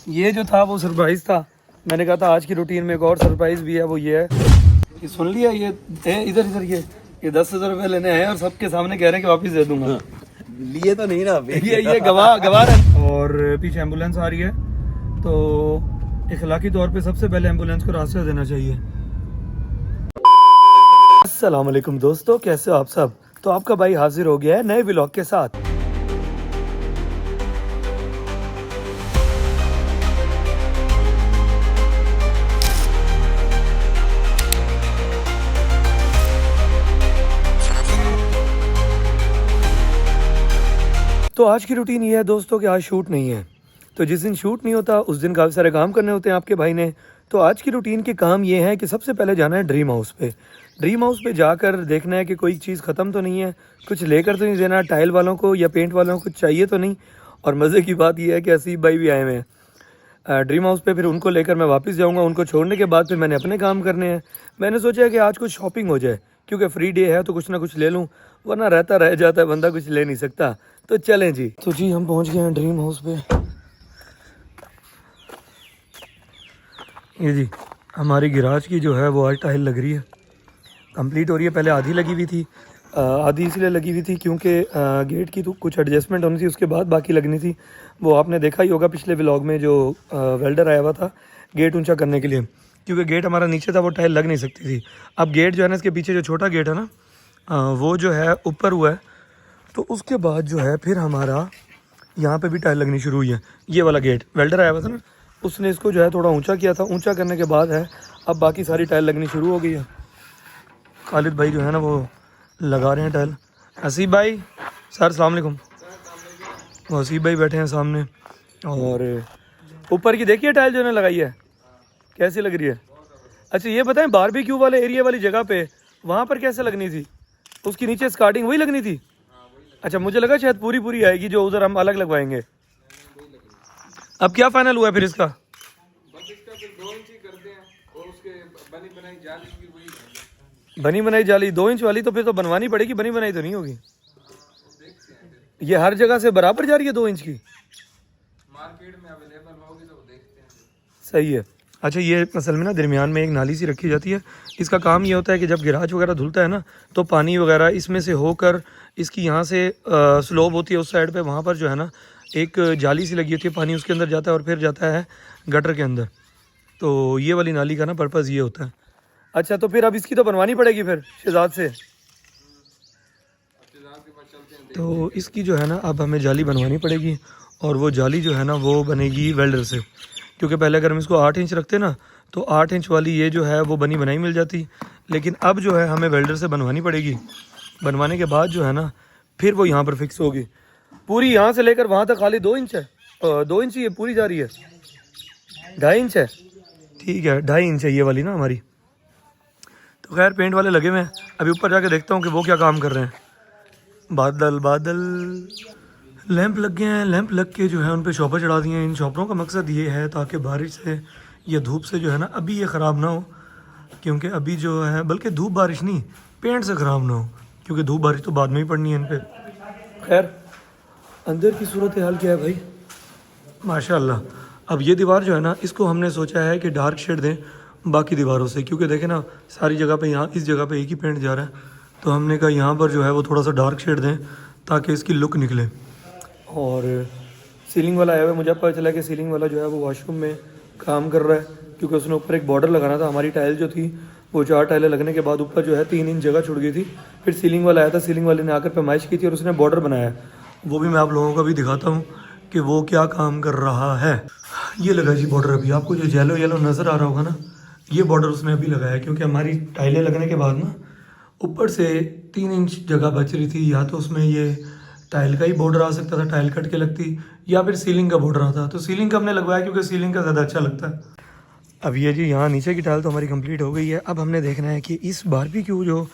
ये जो था वो सरप्राइज था। मैंने कहा था आज की रूटीन में एक और सरप्राइज भी है, वो ये है कि सुन लिया, ये इधर इधर ये 10,000 रुपये लेने आए और सबके सामने कह रहे हैं कि वापस दे दूंगा। लिए तो नहीं ना ये गवाह है। और पीछे एम्बुलेंस आ रही है, तो इखलाकी तौर पे सबसे पहले एम्बुलेंस को रास्ता देना चाहिए। अस्सलाम वालेकुम दोस्तों, कैसे हो आप सब। तो आपका भाई हाजिर हो गया है नए व्लॉग के साथ। तो आज की रूटीन ये है दोस्तों कि आज शूट नहीं है, तो जिस दिन शूट नहीं होता उस दिन काफ़ी सारे काम करने होते हैं आपके भाई ने। तो आज की रूटीन के काम ये है कि सबसे पहले जाना है ड्रीम हाउस पे। ड्रीम हाउस पे जाकर देखना है कि कोई चीज़ ख़त्म तो नहीं है, कुछ लेकर तो नहीं देना टाइल वालों को या पेंट वालों को, कुछ चाहिए तो नहीं। और मज़े की बात यह है कि असीब भाई भी आए हुए हैं ड्रीम हाउस पे। फिर उनको लेकर मैं वापस जाऊँगा। उनको छोड़ने के बाद फिर मैंने अपने काम करने हैं। मैंने सोचा कि आज कुछ शॉपिंग हो जाए, क्योंकि फ्री डे है तो कुछ ना कुछ ले लूँ, वरना रहता रह जाता है बंदा, कुछ ले नहीं सकता। तो चलें जी। तो जी हम पहुंच गए हैं ड्रीम हाउस पे। ये जी हमारी गिराज की जो है वो आज टाइल लग रही है, कंप्लीट हो रही है। पहले आधी लगी हुई थी, आधी इसलिए लगी हुई थी क्योंकि गेट की तो कुछ एडजस्टमेंट होनी थी, उसके बाद बाकी लगनी थी। वो आपने देखा ही होगा पिछले व्लॉग में, जो वेल्डर आया हुआ था गेट ऊंचा करने के लिए, क्योंकि गेट हमारा नीचे था, वो टाइल लग नहीं सकती थी। अब गेट जो है ना, इसके पीछे जो छोटा गेट है ना, वो जो है ऊपर हुआ है। तो उसके बाद जो है फिर हमारा यहाँ पे भी टाइल लगनी शुरू हुई है। ये वाला गेट वेल्डर आया हुआ था ना, उसने इसको जो है थोड़ा ऊंचा किया था। ऊंचा करने के बाद है अब बाकी सारी टाइल लगनी शुरू हो गई है। खालिद भाई जो है ना वो लगा रहे हैं टाइल। हसीब भाई, सर अस्सलाम वालेकुम। वो हसीब भाई बैठे हैं सामने। और ऊपर की देखिए टाइल जो है लगाई है, कैसी लग रही है। अच्छा ये बताएं, बारबेक्यू वाले एरिया वाली जगह पे वहाँ पर कैसे लगनी थी, उसकी नीचे स्टार्टिंग वही लगनी थी। अच्छा मुझे लगा शायद पूरी पूरी आएगी जो उधर हम अलग लगवाएंगे। अब क्या फाइनल हुआ है फिर इसका? बस इसका फिर 2 इंच ही करते हैं और उसके बनी बनाई जाली की वही है। बनी बनाई जाली 2 इंच वाली, तो फिर तो बनवानी पड़ेगी, बनी बनाई तो नहीं होगी। ये हर जगह से बराबर जा रही है 2 इंच की, मार्केट में अवेलेबल होगी तो देखते हैं। सही है। अच्छा ये असल में ना दरमियान में एक नाली सी रखी जाती है। इसका काम ये होता है कि जब गिराज वगैरह धुलता है ना, तो पानी वगैरह इसमें से होकर इसकी यहाँ से स्लोब होती है उस साइड पे, वहाँ पर जो है ना एक जाली सी लगी होती है, पानी उसके अंदर जाता है और फिर जाता है गटर के अंदर। तो ये वाली नाली का ना पर्पज़ ये होता है। अच्छा तो फिर अब इसकी तो बनवानी पड़ेगी फिर शहजाद से। तो इसकी जो है ना अब हमें जाली बनवानी पड़ेगी, और वो जाली जो है ना वो बनेगी वेल्डर से। क्योंकि पहले अगर हम इसको 8 इंच रखते ना, तो 8 इंच वाली ये जो है वो बनी बनाई मिल जाती, लेकिन अब जो है हमें वेल्डर से बनवानी पड़ेगी। बनवाने के बाद जो है ना फिर वो यहाँ पर फिक्स होगी। पूरी यहाँ से लेकर वहाँ तक खाली 2 इंच है, 2 इंच ही पूरी जा रही है, 2.5 इंच है। ठीक है 2.5 इंच है ये वाली ना हमारी। तो खैर पेंट वाले लगे हुए हैं, अभी ऊपर जाके देखता हूँ कि वो क्या काम कर रहे हैं। बादल बादल लैंप लग गए हैं, लैंप लग के जो है उन पे शॉपर चढ़ा दिए हैं। इन शॉपरों का मकसद ये है ताकि बारिश से या धूप से जो है ना अभी ये ख़राब ना हो, क्योंकि अभी जो है बल्कि धूप बारिश नहीं, पेंट से ख़राब ना हो, क्योंकि धूप बारिश तो बाद में ही पड़नी है इन पे। खैर अंदर की सूरत हाल क्या है भाई, माशाल्लाह। अब ये दीवार जो है ना, इसको हमने सोचा है कि डार्क शेड दें बाकी दीवारों से, क्योंकि देखें ना सारी जगह पे यहाँ इस जगह पे एक ही पेंट जा रहा है, तो हमने कहा यहाँ पर जो है वो थोड़ा सा डार्क शेड दें ताकि इसकी लुक निकले। और सीलिंग वाला आया हुआ है, मुझे पता चला कि सीलिंग वाला जो है वो वॉशरूम में काम कर रहा है, क्योंकि उसने ऊपर एक बॉर्डर लगाना था। हमारी टाइल जो थी वो 4 टाइलें लगने के बाद ऊपर जो है 3 इंच जगह छुड़ गई थी। फिर सीलिंग वाला आया था, सीलिंग वाले ने आकर पैमाइश की थी और उसने बॉर्डर बनाया। वो भी मैं आप लोगों को भी दिखाता हूँ कि वो क्या काम कर रहा है। ये लगा जी बॉर्डर, अभी आपको जो येलो येलो नज़र आ रहा होगा ना, ये बॉर्डर उसने अभी लगाया, क्योंकि हमारी टाइलें लगने के बाद ना ऊपर से 3 इंच जगह बच रही थी। या तो उसमें ये टाइल का ही बॉर्डर आ सकता था, टाइल कट के लगती, या फिर सीलिंग का बॉर्डर आता। तो सीलिंग का हमने लगवाया क्योंकि सीलिंग का ज़्यादा अच्छा लगता है। अब ये जी यहाँ नीचे की टाइल तो हमारी कंप्लीट हो गई है। अब हमने देखना है कि इस बारबेक्यू जो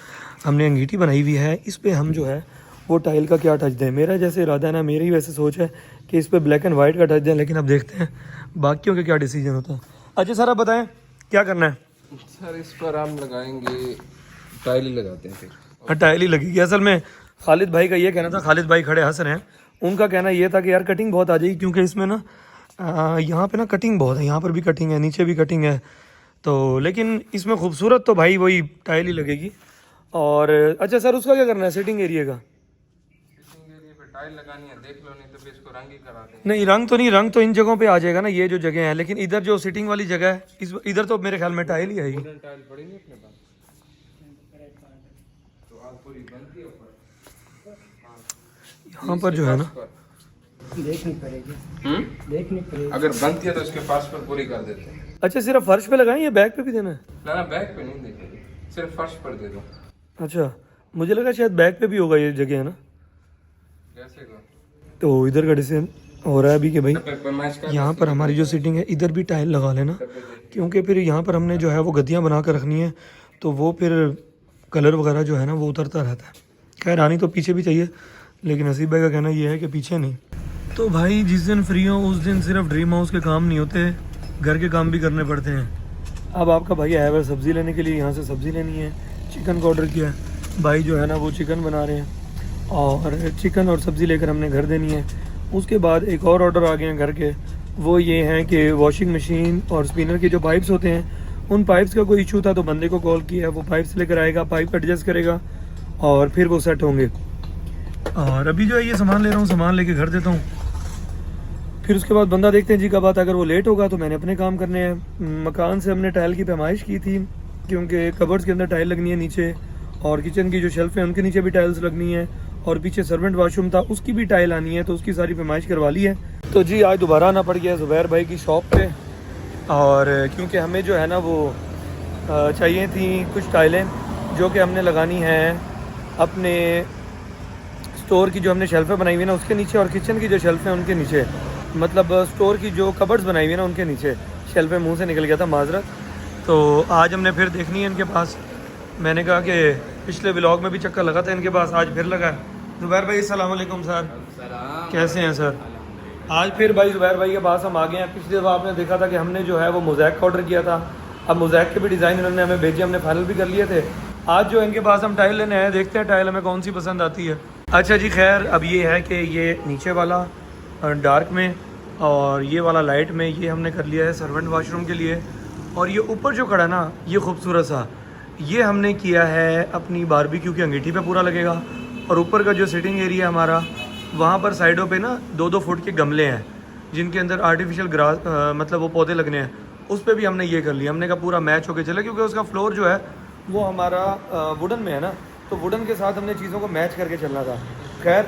हमने अंगीठी बनाई हुई है, इस पर हम जो है वो टाइल का क्या टच दें। मेरा जैसे इरादा है ना, मेरी वैसे सोच है कि इस पर ब्लैक एंड वाइट का टच दें, लेकिन अब देखते हैं बाकियों के क्या डिसीजन होता है। अच्छा सर आप बताएं क्या करना है? सर इस पर हम लगाएंगे टाइल ही लगाते हैं फिर। टाइल ही लगेगी। असल में खालिद भाई का ये कहना था, खालिद भाई खड़े हंस रहे हैं, उनका कहना ये था कि यार कटिंग बहुत आ जाएगी, क्योंकि इसमें ना यहाँ पे ना कटिंग बहुत है, यहाँ पर भी कटिंग है, नीचे भी कटिंग है। तो लेकिन इसमें खूबसूरत तो भाई वही टाइल ही लगेगी। और अच्छा सर, उसका क्या करना है सिटिंग एरिया का? सिटिंग एरिया पे टाइल लगानी है, देख लो, नहीं तो फिर इसको रंग ही करा देंगे। नहीं रंग तो नहीं, रंग तो इन जगहों पे आ जाएगा ना, ये जो जगह है, लेकिन इधर जो सिटिंग वाली जगह है इस इधर तो मेरे ख्याल में टाइल ही है। वुडन टाइल पड़ी नहीं अपने पास, तो आज पूरी बनती है ऊपर। यहाँ पर जो है ना, देखनी पड़ेगी, देखनी पड़ेगी। अगर बनती है तो इसके पास पर पूरी कर देते हैं। अच्छा सिर्फ फर्श पे लगाएं या बैक पे भी देना है? ना बैक पे नहीं देखेगी, सिर्फ फर्श पर दे दो। अच्छा मुझे लगा शायद बैक पे भी होगा ये जगह है ना, कैसे का तो इधर का डिसीजन हो रहा है अभी कि भाई मैच कर यहाँ पर हमारी जो सीटिंग है इधर भी टाइल लगा लेना, क्योंकि फिर यहाँ पर हमने जो है वो गद्दियाँ बना कर रखनी है, तो वो फिर कलर वगैरह जो है ना वो उतरता रहता है। खैर आनी तो पीछे भी चाहिए, लेकिन हसीब भाई का कहना ये है कि पीछे नहीं। तो भाई जिस दिन फ्री हो उस दिन सिर्फ ड्रीम हाउस के काम नहीं होते, घर के काम भी करने पड़ते हैं। अब आपका भाई आया हुआ है सब्ज़ी लेने के लिए, यहाँ से सब्ज़ी लेनी है, चिकन का ऑर्डर किया है भाई, जो है ना वो चिकन बना रहे हैं, और चिकन और सब्ज़ी लेकर हमने घर देनी है। उसके बाद एक और ऑर्डर आ गए हैं घर के, वो ये हैं कि वॉशिंग मशीन और स्पिनर के जो पाइप्स होते हैं, उन पाइप्स का कोई इशू था, तो बंदे को कॉल किया, वो पाइप्स लेकर आएगा, पाइप एडजस्ट करेगा और फिर वो सेट होंगे। और अभी जो है ये सामान ले रहा हूँ, सामान लेके घर देता हूँ, फिर उसके बाद बंदा देखते हैं जी का बात। अगर वो लेट होगा तो मैंने अपने काम करने हैं। मकान से हमने टाइल की पैमाइश की थी, क्योंकि कबर्ड्स के अंदर टाइल लगनी है नीचे, और किचन की जो शेल्फ है उनके नीचे भी टाइल्स लगनी है, और पीछे सर्वेंट वाशरूम था उसकी भी टाइल आनी है, तो उसकी सारी पैमाइश करवा ली है। तो जी आज दोबारा आना पड़ गया ज़ुबैर भाई की शॉप पे, और क्योंकि हमें जो है ना वो चाहिए थी कुछ टाइलें जो कि हमने लगानी हैं अपने स्टोर की जो हमने शेल्फें बनाई हुई है ना उसके नीचे, और किचन की जो शेल्फें हैं उनके नीचे, मतलब स्टोर की जो कबर्ड्स बनाई हुई है ना उनके नीचे। शेल्फें मुंह से निकल गया था, माजरत। तो आज हमने फिर देखनी है इनके पास। मैंने कहा कि पिछले व्लॉग में भी चक्कर लगा था इनके पास, आज फिर लगा। ज़ुबैर भाई अस्सलाम वालेकुम सर, कैसे हैं सर? आज फिर भाई ज़ुबैर भाई के पास हम आ गए हैं। पिछली दफ़ा आपने देखा था कि हमने जो है वो मोज़ैक का ऑर्डर किया था, अब मोज़ैक के भी डिज़ाइन इन्होंने हमें भेजे, हमने फाइनल भी कर लिए थे। आज जो इनके पास हम टाइल लेने आए, देखते हैं टाइल हमें कौन सी पसंद आती है। अच्छा जी खैर, अब ये है कि ये नीचे वाला डार्क में और ये वाला लाइट में, ये हमने कर लिया है सर्वेंट वाशरूम के लिए। और ये ऊपर जो खड़ा ना, ये खूबसूरत सा, ये हमने किया है अपनी बारबेक्यू की अंगीठी पे पूरा लगेगा। और ऊपर का जो सिटिंग एरिया हमारा, वहाँ पर साइडों पे ना 2-2 फुट के गमले हैं जिनके अंदर आर्टिफिशियल ग्रास मतलब वो पौधे लगने हैं, उस पर भी हमने ये कर लिया। हमने कहा पूरा मैच होके चला, क्योंकि उसका फ्लोर जो है वो हमारा वुडन में है ना, तो वुडन के साथ हमने चीज़ों को मैच करके चलना था। खैर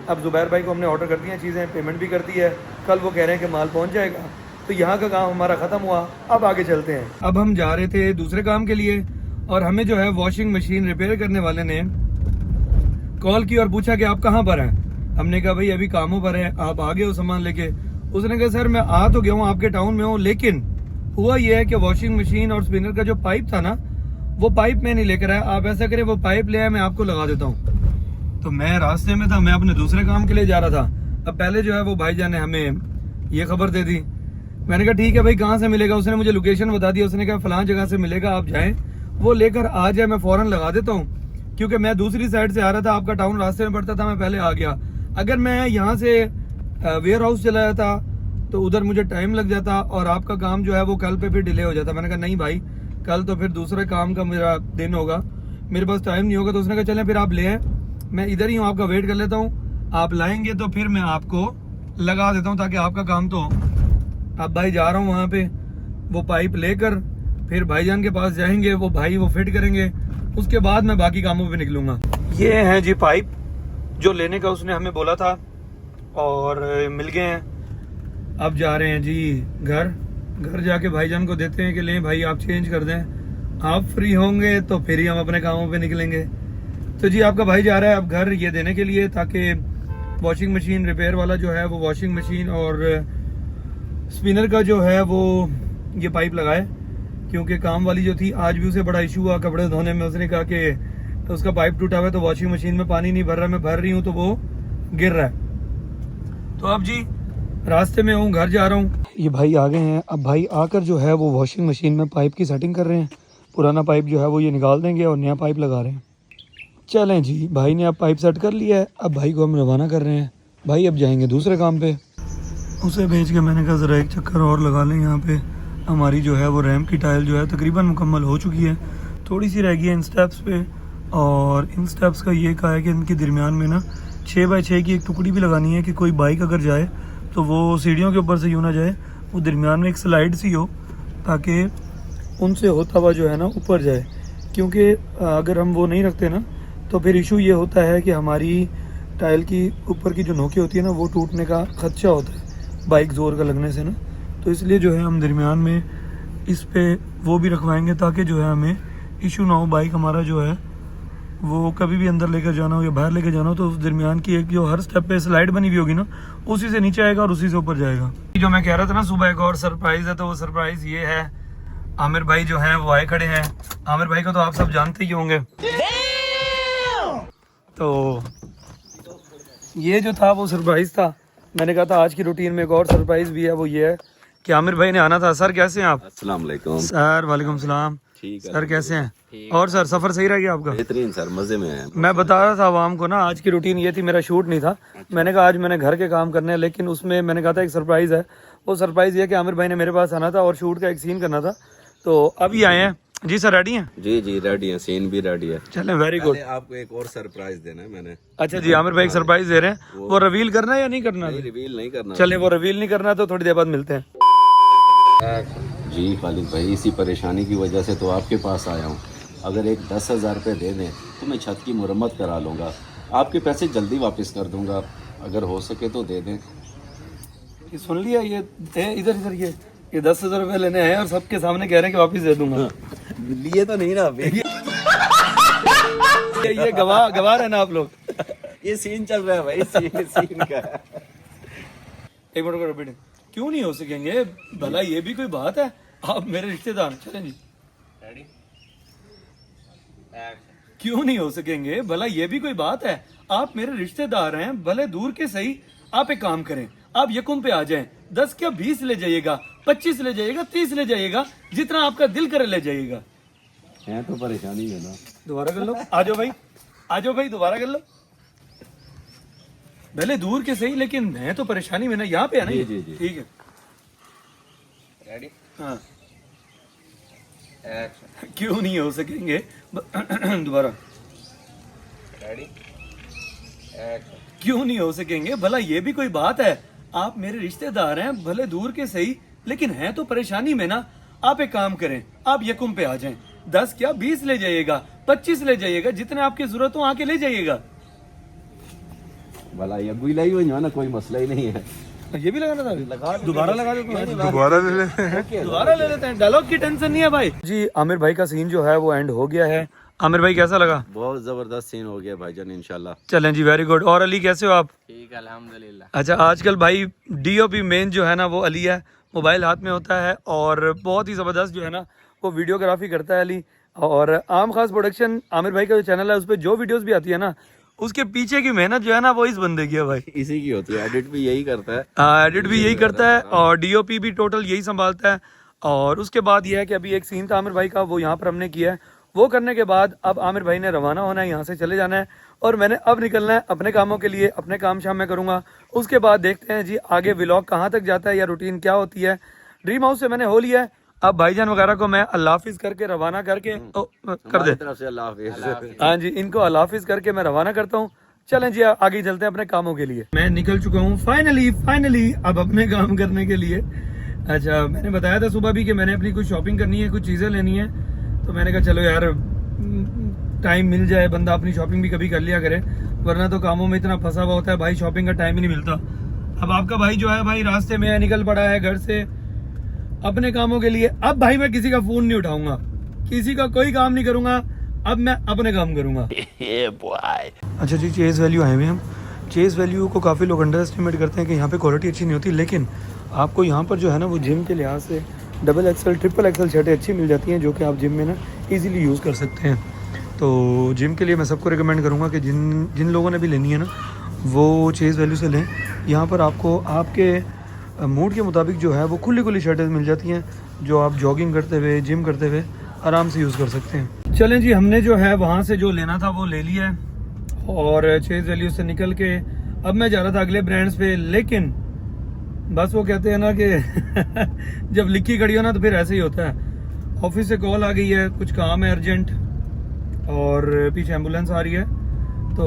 अब ज़ुबैर भाई को हमने ऑर्डर कर दी हैं चीज़ें, पेमेंट भी कर दी है, कल वो कह रहे हैं कि माल पहुंच जाएगा। तो यहाँ का काम हमारा ख़त्म हुआ, अब आगे चलते हैं। अब हम जा रहे थे दूसरे काम के लिए, और हमें जो है वॉशिंग मशीन रिपेयर करने वाले ने कॉल की और पूछा कि आप कहाँ पर हैं। हमने कहा भाई अभी कामों पर है, आप आ गए हो सामान लेके? उसने कहा सर मैं आ तो गया हूँ, आपके टाउन में हूँ, लेकिन हुआ ये है कि वॉशिंग मशीन और स्पिनर का जो पाइप था ना, वो पाइप मैं नहीं लेकर आया। आप ऐसा करें वो पाइप ले आए, मैं आपको लगा देता हूँ। तो मैं रास्ते में था, मैं अपने दूसरे काम के लिए जा रहा था। अब पहले जो है वो भाईजान ने हमें ये खबर दे दी। मैंने कहा ठीक है भाई, कहाँ से मिलेगा? उसने मुझे लोकेशन बता दिया, उसने कहा फलां जगह से मिलेगा, आप जाएं, वो लेकर आ जाए, मैं फ़ौरन लगा देता हूँ। क्योंकि मैं दूसरी साइड से आ रहा था, आपका टाउन रास्ते में पड़ता था, मैं पहले आ गया। अगर मैं यहाँ से वेयर हाउस चला जाता तो उधर मुझे टाइम लग जाता, और आपका काम जो है वो कल पे फिर डिले हो जाता। मैंने कहा नहीं भाई, कल तो फिर दूसरे काम का मेरा दिन होगा, मेरे पास टाइम नहीं होगा। तो उसने कहा चलें फिर आप ले आए, मैं इधर ही हूँ, आपका वेट कर लेता हूँ, आप लाएंगे तो फिर मैं आपको लगा देता हूँ, ताकि आपका काम तो। अब भाई जा रहा हूँ वहाँ पे, वो पाइप लेकर फिर भाईजान के पास जाएंगे, वो भाई वो फिट करेंगे, उसके बाद मैं बाकी कामों पे निकलूँगा। ये हैं जी पाइप जो लेने का उसने हमें बोला था, और मिल गए हैं। अब जा रहे हैं जी घर जाके भाईजान को देते हैं कि लें भाई आप चेंज कर दें, आप फ्री होंगे तो फिर ही हम अपने कामों पे निकलेंगे। तो जी आपका भाई जा रहा है अब घर ये देने के लिए, ताकि वॉशिंग मशीन रिपेयर वाला जो है वो वॉशिंग मशीन और स्पिनर का जो है वो ये पाइप लगाए। क्योंकि काम वाली जो थी आज भी उसे बड़ा इशू हुआ कपड़े धोने में, उसने कहा कि तो उसका पाइप टूटा हुआ है, तो वॉशिंग मशीन में पानी नहीं भर रहा, मैं भर रही हूँ तो वो गिर रहा है। तो अब जी रास्ते में हूँ, घर जा रहा हूँ। ये भाई आ गए हैं। अब भाई आकर जो है वो वॉशिंग मशीन में पाइप की सेटिंग कर रहे हैं। पुराना पाइप जो है वो ये निकाल देंगे और नया पाइप लगा रहे हैं। चलें जी, भाई ने अब पाइप सेट कर लिया है, अब भाई को हम रवाना कर रहे हैं। भाई अब जाएंगे दूसरे काम पे। उसे भेज के मैंने कहा ज़रा एक चक्कर और लगा लें यहाँ पे। हमारी जो है वो रैम्प की टाइल जो है तकरीबन मुकम्मल हो चुकी है, थोड़ी सी रह गई है इन स्टेप्स पे। और इन स्टेप्स का ये कहा है कि इनके दरमियान में ना 6 बाई 6 की एक टुकड़ी भी लगानी है कि कोई बाइक अगर जाए तो वो सीढ़ियों के ऊपर से यूँ ना जाए, वो दरमियान में एक स्लाइड सी हो ताकि उनसे होता हुआ जो है ना ऊपर जाए। क्योंकि अगर हम वो नहीं रखते ना तो फिर इशू ये होता है कि हमारी टाइल की ऊपर की जो नोकी होती है ना वो टूटने का खदशा होता है बाइक ज़ोर का लगने से ना। तो इसलिए जो है हम दरमियान में इस पे वो भी रखवाएंगे ताकि जो है हमें इशू ना हो। बाइक हमारा जो है वो कभी भी अंदर लेकर जाना हो या बाहर लेकर जाना हो तो उस दरमियान की एक जो हर स्टेप पे स्लाइड बनी हुई होगी ना, उसी से नीचे आएगा और उसी से ऊपर जाएगा। जो मैं कह रहा था ना सुबह एक और सरप्राइज़ है, तो वो सरप्राइज़ ये है, आमिर भाई जो हैं वो आए खड़े हैं। आमिर भाई को तो आप सब जानते ही होंगे। तो ये जो था वो सरप्राइज़ था। मैंने कहा था आज की रूटीन में एक और सरप्राइज़ भी है, वो ये है कि आमिर भाई ने आना था। सर कैसे हैं आप? अस्सलाम वालेकुम सर वालेकुम सलाम। ठीक है सर कैसे हैं? और सर सफ़र सही रह गया आपका? बेहतरीन सर, मजे में है। मैं बता रहा था आवाम को ना आज की रूटीन ये थी, मेरा शूट नहीं था। मैंने कहा आज मैंने घर के काम करने हैं, लेकिन उसमें मैंने कहा था एक सरप्राइज़ है। वो सरप्राइज़ ये कि आमिर भाई ने मेरे पास आना था और शूट का एक सीन करना था, तो अभी आए हैं। जी सर रेडी हैं? जी जी रेडी है, सीन भी रेडी है। चलें वेरी गुड। आपको एक और सरप्राइज देना है मैंने। अच्छा जी, आमिर भाई एक सरप्राइज दे रहे हैं, वो रिवील करना है या नहीं करना? रिवील नहीं करना। चलें वो रिवील नहीं करना तो थोड़ी देर बाद मिलते हैं। जी खालिद भाई, इसी परेशानी की वजह से तो आपके पास आया हूँ। अगर एक 10,000 रुपये दे दें तो मैं छत की मुरम्मत करा लूँगा, आपके पैसे जल्दी वापस कर दूँगा, अगर हो सके तो दे दें। ये सुन लिया, ये इधर इधर ये 10,000 रुपये लेने आए और सबके सामने कह रहे हैं कि वापस दे दूंगा। लिए तो नहीं ना अभी। ये गवाह है ना आप लोग। ये सीन चल रहा है भाई, सीन का। एक मिनट को रिपीट। क्यों नहीं हो सकेंगे? भला ये भी कोई बात है? आप मेरे रिश्तेदार। चलें जी रेडी। क्यों नहीं हो सकेंगे? भला ये भी कोई बात है? आप मेरे रिश्तेदार हैं, भले दूर के सही। आप एक काम करें, आप यकुम पे आ जाएं। 10 क्या 20 ले जाइएगा, 25 ले जाइएगा, 30 ले जाइएगा, जितना आपका दिल करे ले जाइएगा। है तो परेशानी है ना। दोबारा कर लो। आ जाओ भाई, आ जाओ भाई, दोबारा कर लो। भले दूर के सही, लेकिन मैं तो परेशानी में ना, यहाँ पे है ना। जी, जी, जी। ठीक है रेडी। हाँ। क्यों नहीं हो सकेंगे? दोबारा। रेडी। क्यों नहीं हो सकेंगे? भला ये भी कोई बात है? आप मेरे रिश्तेदार हैं, भले दूर के सही, लेकिन हैं तो परेशानी में ना। आप एक काम करें, आप यकुम पे आ जाएं। 10 क्या 20 ले जाइएगा, 25 ले जाइएगा, जितने आपकी जरूरत हो आके ले जाइएगा। भला ये गुलाई हुई ना, कोई मसला ही नहीं है। ये भी लगाना था? दोबारा लगा दो। दोबारा ले लेते हैं। दोबारा ले लेते हैं, डायलॉग की टेंशन नहीं है भाई जी। आमिर भाई का सीन जो है वो एंड हो गया है। आमिर भाई कैसा लगा? बहुत जबरदस्त सीन हो गया भाईजान, इंशाल्लाह। चलें जी, वेरी गुड। और अली कैसे हो आप? ठीक अल्हम्दुलिल्लाह। अच्छा, आजकल भाई डीओपी मेन जो है ना वो अली है, मोबाइल हाथ में होता है और बहुत ही ज़बरदस्त जो है ना वो वीडियोग्राफी करता है अली। और आम खास प्रोडक्शन आमिर भाई का जो चैनल है उस पर जो वीडियोस भी आती है ना, उसके पीछे की मेहनत जो है ना वो इस बंदे की है भाई। इसी की होती है, एडिट भी यही करता है। एडिट भी यही करता है और डीओपी भी टोटल यही संभालता है। और उसके बाद ये है कि अभी एक सीन था आमिर भाई का, वो यहाँ पर हमने किया है। वो करने के बाद अब आमिर भाई ने रवाना होना है, यहाँ से चले जाना है और मैंने अब निकलना है अपने कामों के लिए। अपने काम शाम में करूँगा, उसके बाद देखते हैं जी आगे व्लॉग कहाँ तक जाता है या रूटीन क्या होती है। ड्रीम हाउस से मैंने हो लिया है, अब भाईजान वगैरह को मैं अल्लाह हाफिज करके रवाना करके कर दे। तरफ से अल्लाह हाफिज़। हाँ जी, इनको अल्लाह हाफिज करके मैं रवाना करता हूँ। चलें जी आगे चलते हैं अपने कामों के लिए। मैं निकल चुका हूँ फाइनली अब अपने काम करने के लिए। अच्छा, मैंने बताया था सुबह भी कि मैंने अपनी कुछ शॉपिंग करनी है, कुछ चीज़ें लेनी है, तो मैंने कहा चलो यार टाइम मिल जाए, बंदा अपनी शॉपिंग भी कभी कर लिया करे, वरना तो कामों में इतना फंसा हुआ होता है भाई, शॉपिंग का टाइम ही नहीं मिलता। अब आपका भाई जो है भाई रास्ते में निकल पड़ा है घर से अपने कामों के लिए। अब भाई मैं किसी का फोन नहीं उठाऊंगा, किसी का कोई काम नहीं करूंगा, अब मैं अपने काम करूंगा। अच्छा जी, चेज वैल्यू आए हुए हम। चेज वैल्यू को काफ़ी लोग अंडर एस्टिमेट करते हैं कि यहाँ पे क्वालिटी अच्छी नहीं होती, लेकिन आपको यहाँ पर जो है ना वो जिम के लिहाज से डबल एक्सल ट्रिपल एक्सल शर्टें अच्छी मिल जाती हैं, जो कि आप जिम में ना इजीली यूज़ कर सकते हैं। तो जिम के लिए मैं सबको रिकमेंड करूँगा कि जिन लोगों ने भी लेनी है ना वो चेज वैल्यू से लें। यहाँ पर आपको आपके मूड के मुताबिक जो है वो खुली शर्टें मिल जाती हैं, जो आप जॉगिंग करते हुए जिम करते हुए आराम से यूज़ कर सकते हैं। चलें जी, हमने जो है वहाँ से जो लेना था वो ले लिया है और चेज वैल्यू से निकल के अब मैं जा रहा था अगले ब्रांड्स पे, लेकिन बस वो कहते हैं ना कि जब लिखी खड़ी हो ना तो फिर ऐसे ही होता है। ऑफिस से कॉल आ गई है, कुछ काम है अर्जेंट, और पीछे एम्बुलेंस आ रही है। तो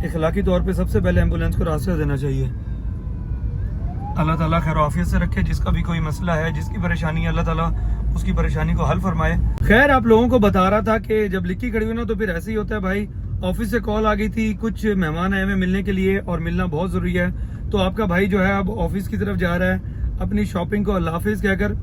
इखलाकी तौर पे सबसे पहले एम्बुलेंस को रास्ता देना चाहिए। अल्लाह ताला खैर आफियत से रखे। जिसका भी कोई मसला है, जिसकी परेशानी है, अल्लाह ताला उसकी परेशानी को हल फरमाए। खैर आप लोगों को बता रहा था कि जब लिक्की खड़ी हुई ना तो फिर ऐसे ही होता है भाई। ऑफिस से कॉल आ गई थी, कुछ मेहमान आए हुए मिलने के लिए और मिलना बहुत जरूरी है। तो आपका भाई जो है अब ऑफिस की तरफ जा रहा है अपनी शॉपिंग को अल्लाह हाफिज कहकर।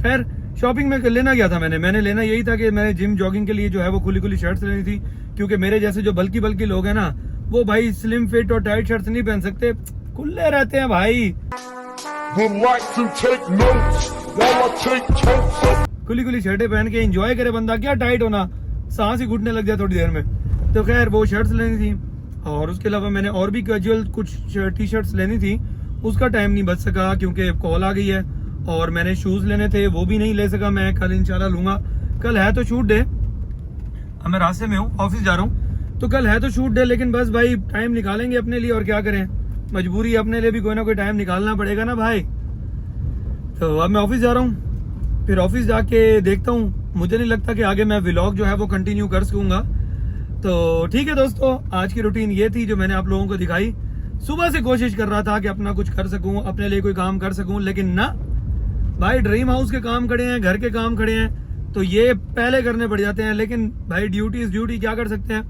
खैर शॉपिंग में लेना गया था मैंने लेना यही था कि मैंने जिम जॉगिंग के लिए जो है वो खुली खुली शर्ट्स लेनी थी, क्योंकि मेरे जैसे जो बल्कि लोग हैं ना वो भाई स्लिम फिट और टाइट शर्ट्स नहीं पहन सकते, खुले रहते हैं भाई। खुली शर्टें पहन के एंजॉय करे बंदा, क्या टाइट होना, सांस ही घुटने लग जाए थोड़ी देर में। तो खैर वो शर्ट्स लेनी थी, और उसके अलावा मैंने और भी कैजुअल कुछ टी शर्ट्स लेनी थी। उसका टाइम नहीं बच सका क्योंकि कॉल आ गई है। और मैंने शूज लेने थे, वो भी नहीं ले सका मैं। कल इंशाल्लाह लूंगा। कल है तो शूट डे, अब मैं रास्ते में हूँ, ऑफिस जा रहा हूँ, तो कल है तो शूट डे, लेकिन बस भाई टाइम निकालेंगे अपने लिए, और क्या करें, मजबूरी अपने लिए भी कोई ना कोई टाइम निकालना पड़ेगा ना भाई। तो अब मैं ऑफिस जा रहा हूँ, फिर ऑफिस जाके देखता हूँ। मुझे नहीं लगता कि आगे मैं व्लॉग जो है वो कंटिन्यू कर सकूंगा। तो ठीक है दोस्तों, आज की रूटीन ये थी जो मैंने आप लोगों को दिखाई। सुबह से कोशिश कर रहा था कि अपना कुछ कर सकूं, अपने लिए कोई काम कर सकूं, लेकिन ना भाई ड्रीम हाउस के काम खड़े हैं, घर के काम खड़े हैं, तो ये पहले करने पड़ जाते हैं। लेकिन भाई ड्यूटी इज ड्यूटी, क्या कर सकते हैं।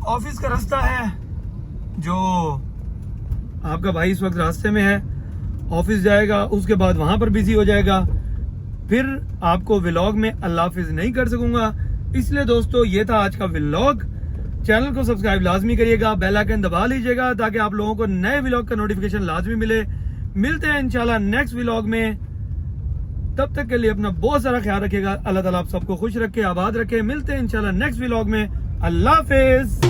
ऑफिस का रास्ता है जो आपका भाई इस वक्त रास्ते में है, ऑफिस जाएगा, उसके बाद वहां पर बिजी हो जाएगा, फिर आपको व्लॉग में अल्लाह हाफिज नहीं कर सकूंगा। इसलिए दोस्तों ये था आज का व्लॉग। चैनल को सब्सक्राइब लाजमी करिएगा, बेल आइकन दबा लीजिएगा ताकि आप लोगों को नए व्लॉग का नोटिफिकेशन लाजमी मिले। मिलते हैं इंशाल्लाह नेक्स्ट व्लॉग में। तब तक के लिए अपना बहुत सारा ख्याल रखिएगा। अल्लाह ताला आप सबको खुश रखे, आबाद रखे। मिलते हैं इंशाल्लाह नेक्स्ट व्लॉग में। अल्लाह हाफिज।